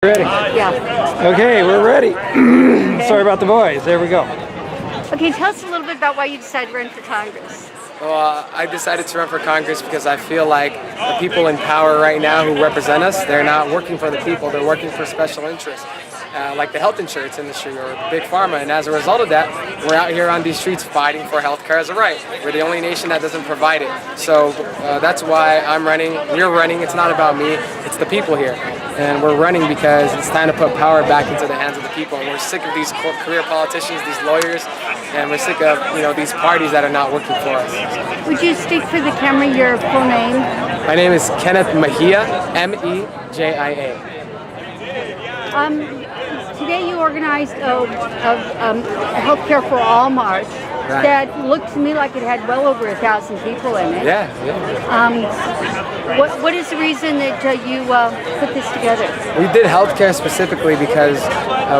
Ready? Yeah. Okay, we're ready. Sorry about the voice. There we go. Okay, tell us a little bit about why you decided to run for Congress. Well, I decided to run for Congress because I feel like the people in power right now who represent us, they're not working for the people, they're working for special interests. Like the health insurance industry or Big Pharma, and as a result of that, we're out here on these streets fighting for health care as a right. We're the only nation that doesn't provide it. So that's why I'm running, we're running, it's not about me, it's the people here. And we're running because it's time to put power back into the hands of the people. And we're sick of these career politicians, these lawyers, and we're sick of these parties that are not working for us. Would you state for the camera your full name? My name is Kenneth Mejia, M-E-J-I-A. Today you organized a Healthcare for All march that looked to me like it had well over 1,000 people in it. Yeah. What is the reason that you put this together? We did healthcare specifically because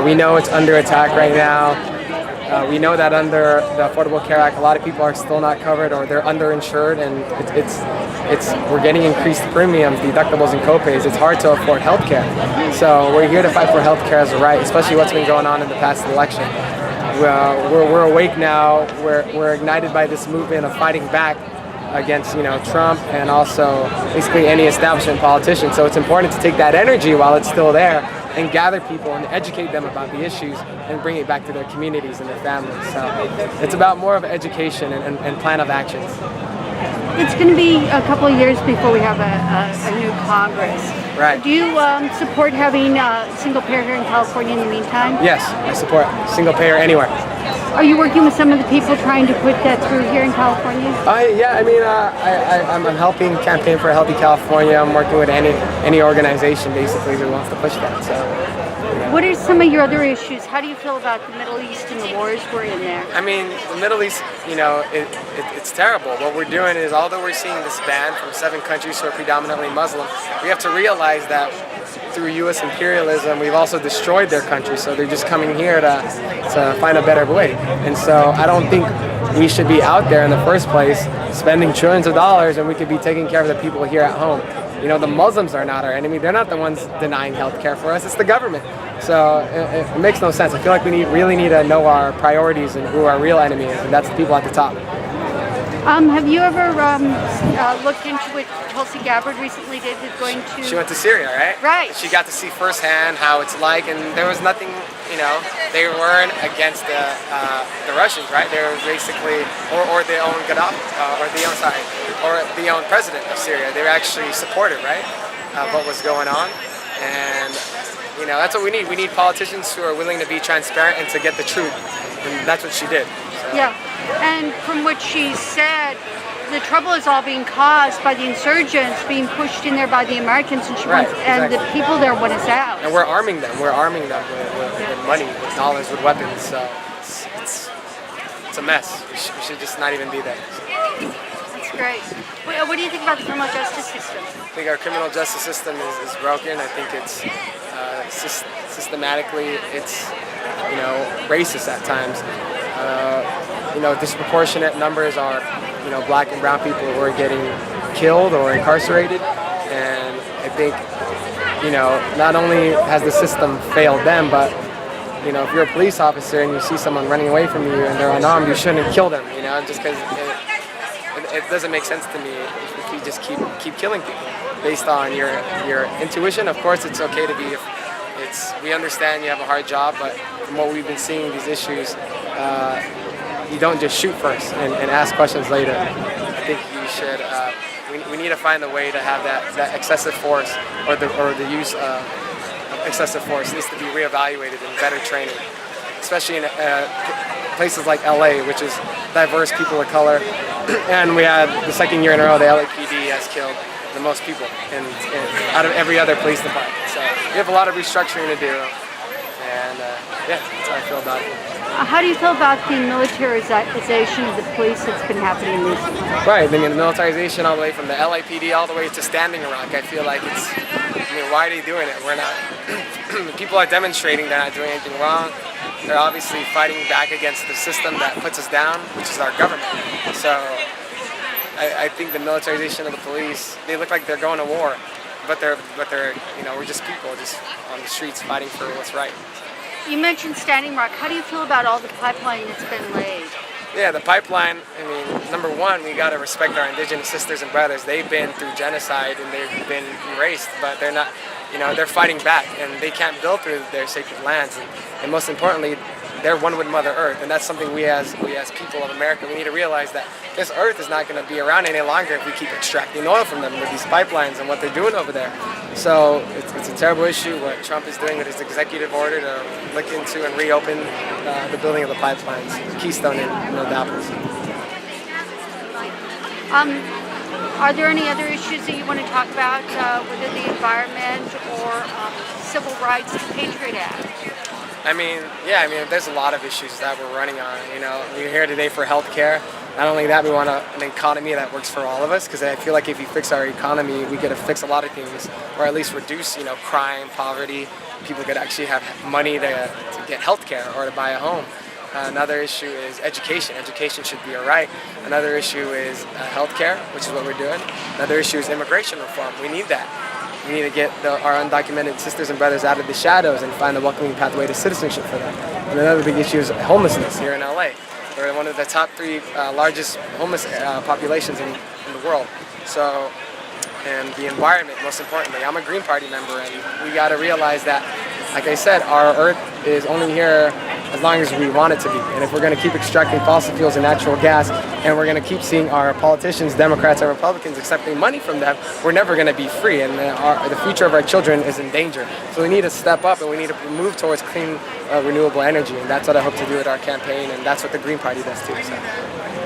we know it's under attack right now. We know that under the Affordable Care Act, a lot of people are still not covered or they're underinsured, and we're getting increased premiums, deductibles, and copays. It's hard to afford healthcare. So we're here to fight for healthcare as a right, especially what's been going on in the past election. We're awake now. We're ignited by this movement of fighting back against Trump and also basically any establishment politician. So it's important to take that energy while it's still there and gather people and educate them about the issues and bring it back to their communities and their families. So it's about more of education and plan of actions. It's going to be a couple of years before we have a new Congress. Right. Do you support having single payer here in California in the meantime? Yes, I support single payer anywhere. Are you working with some of the people trying to put that through here in California? I'm helping campaign for a healthy California. I'm working with any organization basically who wants to push that. So. What are some of your other issues? How do you feel about the Middle East and the wars we're in there? I mean, the Middle East, it's terrible. What we're doing is, although we're seeing this ban from 7 countries who are predominantly Muslim, we have to realize that through U.S. imperialism, we've also destroyed their country. So they're just coming here to find a better way. And so I don't think we should be out there in the first place spending trillions of dollars, and we could be taking care of the people here at home. The Muslims are not our enemy. They're not the ones denying health care for us. It's the government. So it makes no sense. I feel like we really need to know our priorities and who our real enemy is, and that's the people at the top. Have you ever looked into what Tulsi Gabbard recently did with going to... She went to Syria, right? Right. She got to see firsthand how it's like, and there was nothing, they weren't against the Russians, right? They were basically, or their own Gaddafi, or the own president of Syria. They were actually supportive, right, of what was going on. And, that's what we need. We need politicians who are willing to be transparent and to get the truth. And that's what she did. So. Yeah. And from what she said, the trouble is all being caused by the insurgents being pushed in there by the Americans, and and the people there want us out. And we're arming them. We're arming them with money, with dollars, with weapons. So it's a mess. We should just not even be there. That's great. What do you think about the criminal justice system? I think our criminal justice system is broken. I think it's systematically racist at times. Disproportionate numbers are, black and brown people who are getting killed or incarcerated. And I think, not only has the system failed them, but, if you're a police officer and you see someone running away from you and they're unarmed, you shouldn't kill them, just because it doesn't make sense to me if you just keep killing people based on your intuition. Of course, it's okay to be. We understand you have a hard job, but from what we've been seeing, these issues, you don't just shoot first and ask questions later. I think you should. We need to find a way to have that excessive force or the use of excessive force needs to be reevaluated in better training, especially in places like LA, which is diverse people of color. And we had the second year in a row the LAPD has killed the most people out of every other police department. So we have a lot of restructuring to do, and that's how I feel about it. How do you feel about the militarization of the police that's been happening recently? Right, the militarization all the way from the LAPD all the way to Standing Rock. I feel like it's, why are they doing it? We're not, people are demonstrating they're not doing anything wrong. They're obviously fighting back against the system that puts us down, which is our government. So I think the militarization of the police, they look like they're going to war. they're you know, we're just people just on the streets fighting for what's right. You mentioned Standing Rock. How do you feel about all the pipeline that's been laid? Yeah, the pipeline, I mean, number one, we got to respect our indigenous sisters and brothers. They've been through genocide and they've been erased, but they're not, you know, they're fighting back and they can't build through their sacred lands. And most importantly, they're one with Mother Earth, and that's something we as people of America, we need to realize that this earth is not going to be around any longer if we keep extracting oil from them with these pipelines and what they're doing over there. So it's a terrible issue what Trump is doing with his executive order to look into and reopen the building of the pipelines, Keystone and Minneapolis. Are there any other issues that you want to talk about within the environment or civil rights, the Patriot Act? I mean, yeah, there's a lot of issues that we're running on. You know, we're here today for healthcare. Not only that, we want an economy that works for all of us, because I feel like if you fix our economy, we get to fix a lot of things, or at least reduce, you know, crime, poverty. People could actually have money to get healthcare or to buy a home. Another issue is education. Education should be a right. Another issue is healthcare, which is what we're doing. Another issue is immigration reform. We need that. We need to get our undocumented sisters and brothers out of the shadows and find a welcoming pathway to citizenship for them. And another big issue is homelessness here in LA. We're one of the top 3 largest homeless populations in the world. So, and the environment, most importantly. I'm a Green Party member, and we got to realize that, like I said, our Earth is only here as long as we want it to be. And if we're going to keep extracting fossil fuels and natural gas, and we're going to keep seeing our politicians, Democrats and Republicans, accepting money from them, we're never going to be free, and the future of our children is in danger. So we need to step up, and we need to move towards clean, renewable energy, and that's what I hope to do with our campaign, and that's what the Green Party does too. So.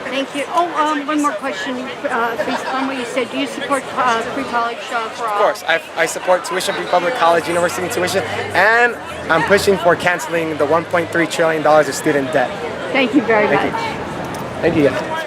Thank you. One more question based on what you said. Do you support free college for all? Of course. I support tuition-free public college, university tuition, and I'm pushing for canceling the $1.3 trillion of student debt. Thank you very much. Thank you guys.